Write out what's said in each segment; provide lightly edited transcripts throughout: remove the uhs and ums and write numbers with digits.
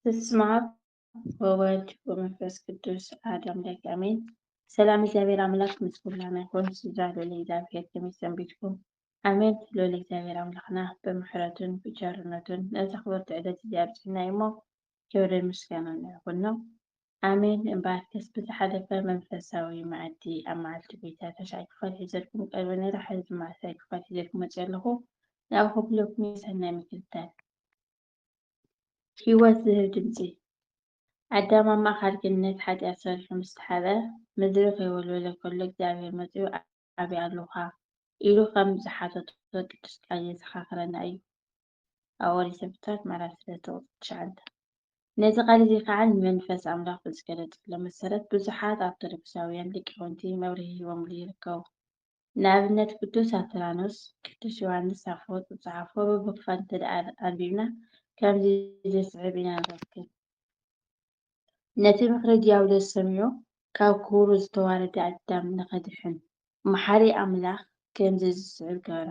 በስመ አብ ወወልድ ወመንፈስ ቅዱስ አሐዱ አምላክ አሜን። ሰላም እግዚአብሔር አምላክ ምስጉን ይሁን። ስዛለ ለእግዚአብሔር ከመሰንቢትኩም አሜን። ሎለ እግዚአብሔር አምላክና በምሕረቱን ብቸርነቱን ነዘኽብር ትዕደት እዚያብፅና እሞ ክብሪ ምስጋና ይኹን ነው። አሜን። እምበኣርከስ ብዝሓለፈ መንፈሳዊ መዓዲ ኣብ መዓልቲ ቤተ ተሻይ ክፋል ሒዘልኩም ቀርበ ነይረ ሕዚ ማእሳይ ክፋል ሒዘልኩም መፅእ ኣለኹ። ናብ ኩለኩም ሰናይ ምክልታል ህይወት ዝህብ ድምፂ ኣዳም ኣብ ማእኸል ገነት ሓጢኣት ሰሪሑ ምስ ተሓበ ምድሪ ከይወልወለ ከሎ እግዚአብሔር መፂኡ ኣበይ ኣለኻ ኢሉ ከም ዝሓተቶ ቅዱስ ቃል የዘኻኽረና እዩ። ኣብ ኦሪት ዘፍጥረት ምዕራፍ 3:9 ነዚ ቃል እዚ ከዓ ንመንፈስ ኣምላክ ብዝገለፀሎ መሰረት ብዙሓት ኦርቶዶክሳውያን ሊቃውንቲ መብርሂ ሂቦምሉ ይርከቡ። ንኣብነት ቅዱስ ኣትራኖስ፣ ቅዱስ ዮሃንስ ኣፈወርቅ ዝፀሓፎ በብክፋል እንተደኣ ኣንቢብና ከምዚ ዘስዕብ ኢና ንረክብ። ነቲ ምክሪ ዲያብሎስ ሰሚዑ ካብ ክብሩ ዝተዋረደ ኣዳም ንኸድሕን መሓሪ ኣምላኽ ከምዚ ዝስዕብ ገበራ።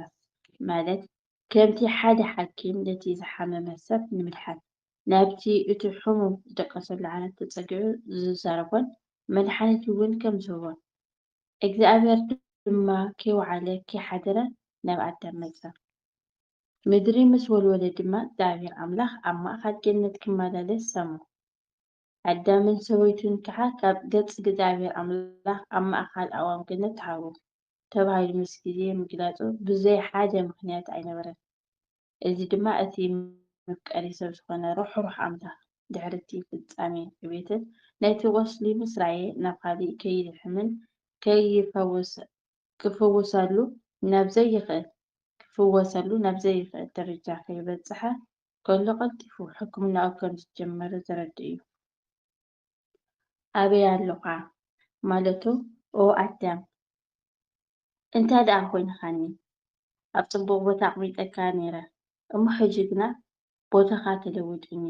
ማለት ከምቲ ሓደ ሓኪም ነቲ ዝሓመመ ሰብ ንምድሓን ናብቲ እቲ ሕሙም ዝደቀሰሉ ዓለት ተፀጊዑ ዝዛረቦን መድሓኒት እውን ከም ዝህቦን እግዚኣብሔር ድማ ከይወዓለ ከይሓደረ ናብ ኣዳም መፀ። ምድሪ ምስ ወልወለ ድማ እግዚአብሔር ኣምላኽ ኣብ ማእኸል ገነት ክመላለስ ሰምዖ። ኣዳምን ሰበይቱን ከዓ ካብ ገጽ እግዚአብሔር ኣምላኽ ኣብ ማእኸል ኣእዋም ገነት ተሃቡ ተባሂሉ ምስ ግዜ ምግላፁ ብዘይ ሓደ ምክንያት ኣይነበረን። እዚ ድማ እቲ መፍቀሪ ሰብ ዝኾነ ርሑሩሕ ኣምላኽ ድሕሪ እቲ ፍጻሜ ዕብየትን ናይቲ ቆስሊ ምስ ረኣየ ናብ ካሊእ ከይድሕምን ክፍወሰሉ ናብ ዘይኽእል ደረጃ ከይበፅሐ ከሎ ቀልጢፉ ሕክምናኡ ከም ዝጀመረ ዘረድእ እዩ። ኣበይ ኣለኻ ማለቱ ኦ ኣዳም እንታይ ደኣ ኮይንካኒ ኣብ ፅቡቅ ቦታ ኣቅሚጠካ ነይረ እሞ ሕጂ ግና ቦታካ ተለዊጡኒ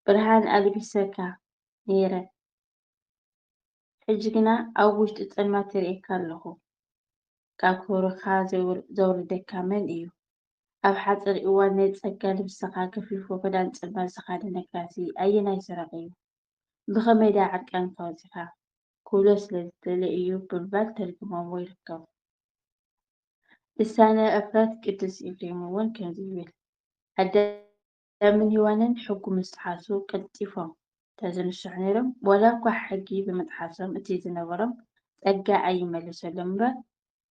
ብርሃን ኣልቢሰካ ነይረ ሕጂ ግና ኣብ ውሽጢ ፀልማት ይሪኤካ ኣለኹ። ካብ ክብርካ ዘውርደካ መን እዩ? ኣብ ሓፂር እዋን ናይ ፀጋ ልብስካ ገፊፉ ክዳን ፅልማት ዝተኸደነካሲ ኣየናይ ሰራቕ እዩ? ብኸመይ ዳ ዕርቃንካ ወፂኻ ክብሎ ስለዝደለ እዩ ብምባል ተርጊሞምዎ ይርከቡ። ልሳነ እፍረት ቅዱስ ኤፍሬም እውን ከምዚ ይብል ኣዳምን ሔዋንን ሕጉ ምስ ጥሓሱ ቀልጢፎም ተዝንስሑ ነይሮም ዋላ እኳ ሕጊ ብምጥሓሶም እቲ ዝነበሮም ፀጋ ኣይመለሰሎም እምበር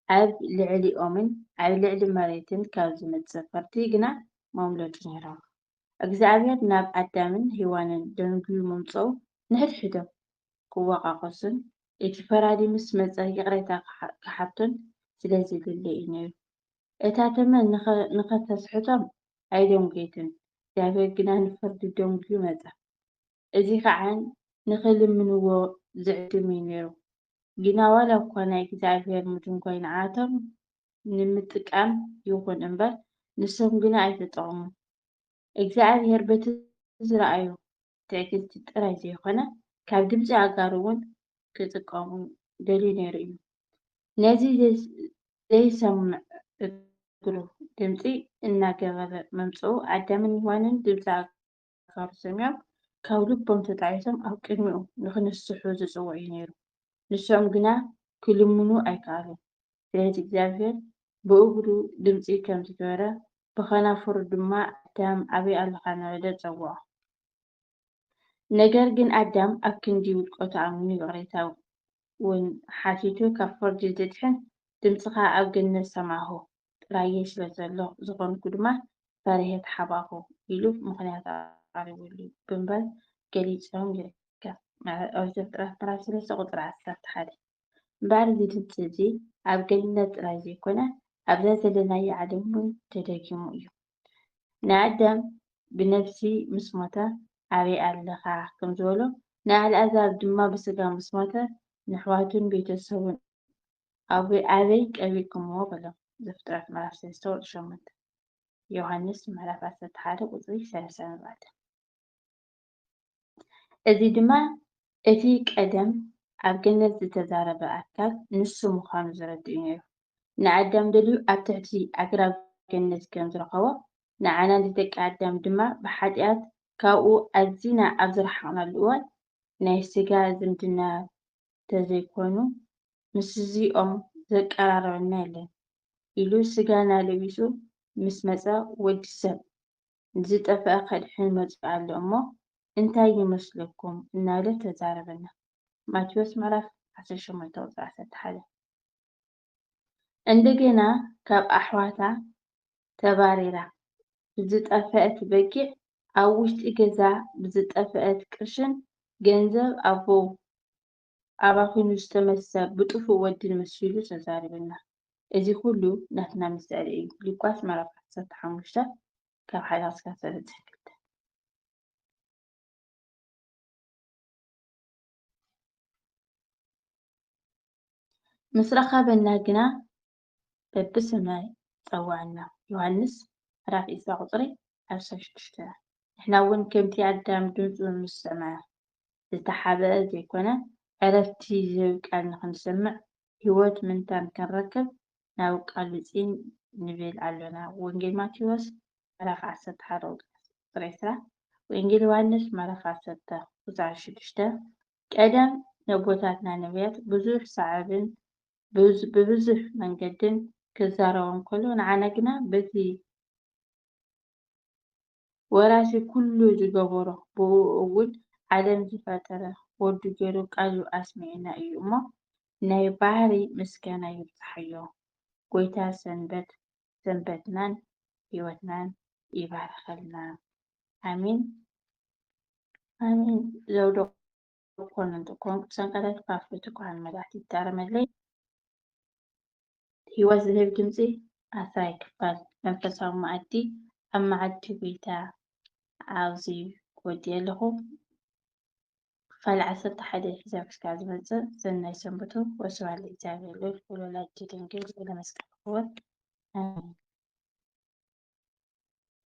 ኣብ ልዕሊ ኦምን ኣብ ልዕሊ መሬትን ካብ ዝመፅእ ፍርዲ ግና መምለጡ ነይሮም። እግዚአብሔር ናብ ኣዳምን ሔዋንን ደንጊሉ ምምፅኡ ንሕድሕዶም ክወቃቀሱን እቲ ፈራዲ ምስ መፀ ይቕሬታ ክሓቱን ስለዝድለ እዩ ነይሩ። እታ ተመን ንኸተስሕቶም ኣይደንገይትን እግዚአብሔር ግና ንፍርዲ ደንጊሉ መፀ። እዚ ከዓ ንኽልምንዎ ዝዕድም እዩ ነይሩ። ግና ዋላ እኳ ናይ እግዚአብሔር ምድንጓይ ንዓቶም ንምጥቃም ይኹን እምበር ንሶም ግና ኣይተጠቐሙን። እግዚአብሔር በቲ ዝረኣዮ ትዕግስቲ ጥራይ ዘይኮነ ካብ ድምፂ ኣጋር እውን ክጥቀሙ ደልዩ ነይሩ እዩ። ነዚ ዘይሰምዕ እግሩ ድምፂ እናገበረ መምፅኡ ኣዳምን ሔዋንን ድምፂ ኣጋሩ ሰሚዖም ካብ ልቦም ተጣዒሶም ኣብ ቅድሚኡ ንክንስሑ ዝፅውዑ እዩ ነይሩ። ንሶም ግና ክልምኑ ኣይከኣሉን። ስለዚ እግዚአብሔር ብእግሩ ድምፂ ከም ዝገበረ ብኸናፍሩ ድማ ኣዳም ኣበይ ኣለኻ እናበለ ፀውዖ። ነገር ግን ኣዳም ኣብ ክንዲ ውድቀቱ ኣሚኑ ይቕሬታ እውን ሓቲቱ ካብ ፍርዲ ዝድሕን ድምፅኻ ኣብ ገነት ሰማዕኹ ጥራየ ስለዘሎ ዝኾንኩ ድማ ፈሪሄ ተሓባኹ ኢሉ ምክንያት ኣቅሪቡሉ ብምባል ገሊፆም ይርከብ። ኦሪት ዘፍጥረት ምዕራፍ 3:11 እምበር እዚ ድምፂ እዚ ኣብ ገነት ጥራይ ዘይኮነ ኣብዛ ዘለናዮ ዓለም እውን ተደጊሙ እዩ። ንኣዳም ብነፍሲ ምስ ሞተ ኣበይ ኣለኻ ከም ዝበሎ ንኣልዓዛር ድማ ብስጋ ምስ ሞተ ንኣሕዋቱን ቤተሰቡን ኣበይ ቀቢርኩምዎ በሎም። ዘፍጥረት ምዕራፍ 3:8 ዮሃንስ ምዕራፍ 11:34 እዚ ድማ እቲ ቀደም ኣብ ገነት ዝተዛረበ ኣካል ንሱ ምዃኑ ዘረድእ እዩ ነይሩ። ንኣዳም ደልዩ ኣብ ትሕቲ ኣግራብ ገነት ከም ዝረኸቦ ንዓና ንደቂ ኣዳም ድማ ብሓጢኣት ካብኡ ኣዝና ኣብ ዝረሓቕናሉ እዋን ናይ ስጋ ዝምድና ተዘይኮኑ ምስ እዚኦም ዘቀራርበና የለን ኢሉ ስጋና ለቢሱ ምስ መፀ ወዲ ሰብ ዝጠፍአ ከድሕን መፅኡ ኣሎ እሞ እንታይ ይመስለኩም እናበለ ተዛረበና። ማቴዎስ ምዕራፍ 18 ቁፅሪ 11 እንደገና ካብ ኣሕዋታ ተባሪራ ብዝጠፍአት በጊዕ ኣብ ውሽጢ ገዛ ብዝጠፍአት ቅርሽን ገንዘብ ኣባኺኑ ዝተመሰ ብጥፉእ ወዲ መሲሉ ተዛሪበና። እዚ ኩሉ ናትና ምስዕሪ እዩ። ሉቃስ ምዕራፍ 15 ካብ 1-3 ምስ ረኸበና ግና በብሰማይ ፀዋዕና። ዮሃንስ ምዕራፍ 20 ቁፅሪ 16 ንሕና እውን ከምቲ ኣዳም ድምፁ ምስ ሰምዐ ዝተሓበአ ዘይኮነ ዕረፍቲ ዝህብ ቃል ንክንሰምዕ ሂወት ምንታን ክንረክብ ናብ ቃል ውፅኢን ንብል ኣለና። ወንጌል ማቴዎስ ምዕራፍ 11 ቁፅሪ 20 ወንጌል ዮሃንስ ምዕራፍ 10 ቁፅሪ 6 ቀደም ነቦታትና ነቢያት ብዙሕ ሰዓብን ብብዙሕ መንገድን ክዛረቡ እንከሎ ንዓና ግና በቲ ወራሲ ኩሉ ዝገበሮ ብኡ እውን ዓለም ዝፈጠረ ወዱ ገይሩ ቃሉ ኣስሚዕና እዩ እሞ ናይ ባህሪ ምስጋና ይብፃሕዮ። ጎይታ ሰንበትናን ሂወትናን ይባርከልና። ኣሚን ኣሚን። ዘውዶ ኮነ እንትኮን ሰንቀታት ፓርቶት ኳን መላእክት ይታረመለይ ሂወት ዝህብ ድምፂ ኣስራይ ክፋል መንፈሳዊ መኣዲ ኣብ መዓዲ ጎይታ ኣብዚ ወዲየ ኣለኹ ክፋል 11 ሒዛብ ክሳብ ዝመፅእ ሰናይ ሰንብቱ። ወስብሓት ለእግዚአብሔር ወለወላዲቱ ድንግል ወለመስቀሉ ክቡር ኣሜን።